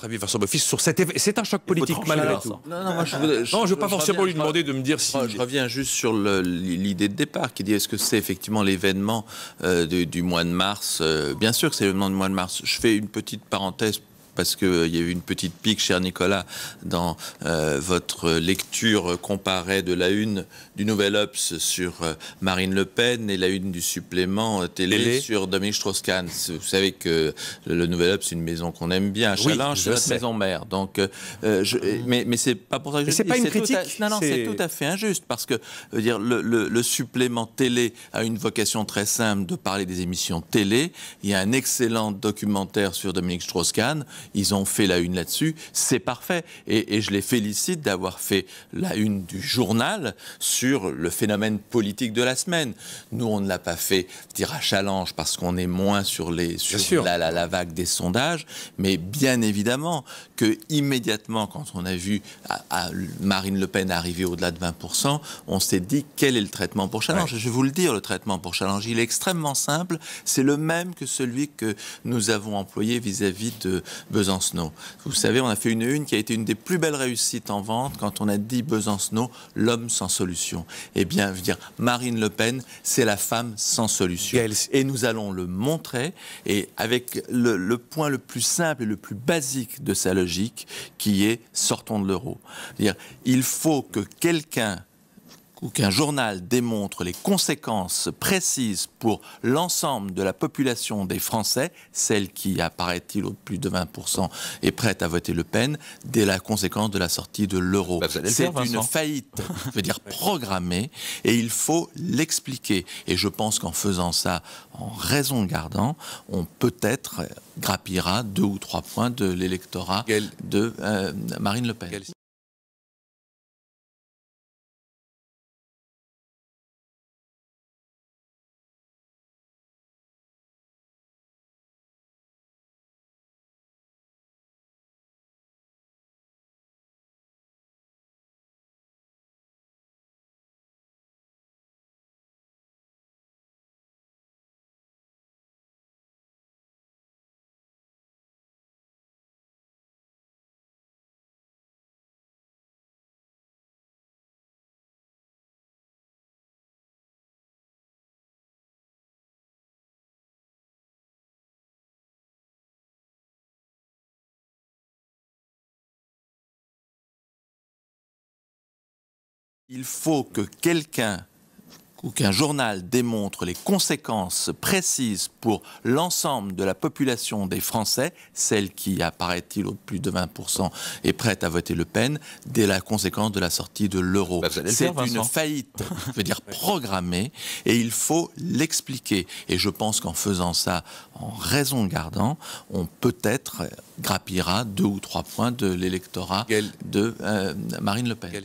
votre avis, Vincent Boffy, sur c'est un choc politique malgré tout. Non, moi, je ne veux pas forcément lui demander de me dire si... Je reviens juste sur l'idée de départ qui dit est-ce que c'est effectivement l'événement du mois de mars. Bien sûr que c'est l'événement du mois de mars. Je fais une petite parenthèse parce qu'il y a eu une petite pique, cher Nicolas, dans votre lecture comparée de la une du Nouvel Obs sur Marine Le Pen et la une du supplément télé sur Dominique Strauss-Kahn. Vous savez que le Nouvel Obs, c'est une maison qu'on aime bien à Challenge, c'est notre maison mère. Donc, mais c'est pas pour ça que je dis. C'est pas une critique. Non, c'est tout à fait injuste parce que dire, le supplément télé a une vocation très simple de parler des émissions télé. Il y a un excellent documentaire sur Dominique Strauss-Kahn. Ils ont fait la une là-dessus, c'est parfait. Et je les félicite d'avoir fait la une du journal sur le phénomène politique de la semaine. Nous, on ne l'a pas fait, dire à Challenge, parce qu'on est moins sur la vague des sondages. Mais bien évidemment que immédiatement, quand on a vu Marine Le Pen arriver au-delà de 20%, on s'est dit quel est le traitement pour Challenge. Je vais vous le dire, le traitement pour Challenge, il est extrêmement simple. C'est le même que celui que nous avons employé vis-à-vis de Besancenot. Vous savez, on a fait une qui a été une des plus belles réussites en vente quand on a dit Besancenot, l'homme sans solution. Eh bien, je veux dire, Marine Le Pen, c'est la femme sans solution. Et nous allons le montrer, et avec le point le plus simple et le plus basique de sa logique, qui est sortons de l'euro. Il faut que quelqu'un ou qu'un journal démontre les conséquences précises pour l'ensemble de la population des Français, celle qui, apparaît-il, au plus de 20%, est prête à voter Le Pen, dès la conséquence de la sortie de l'euro. C'est une faillite, je veux dire, programmée, et il faut l'expliquer. Et je pense qu'en faisant ça, en raison gardant, on peut-être grappillera 2 ou 3 points de l'électorat de Marine Le Pen. Il faut que quelqu'un ou qu'un journal démontre les conséquences précises pour l'ensemble de la population des Français, celle qui, apparaît-il, au plus de 20%, est prête à voter Le Pen, dès la conséquence de la sortie de l'euro. C'est une faillite, je veux dire, programmée, et il faut l'expliquer. Et je pense qu'en faisant ça, en raison gardant, on peut-être grappillera 2 ou 3 points de l'électorat de Marine Le Pen.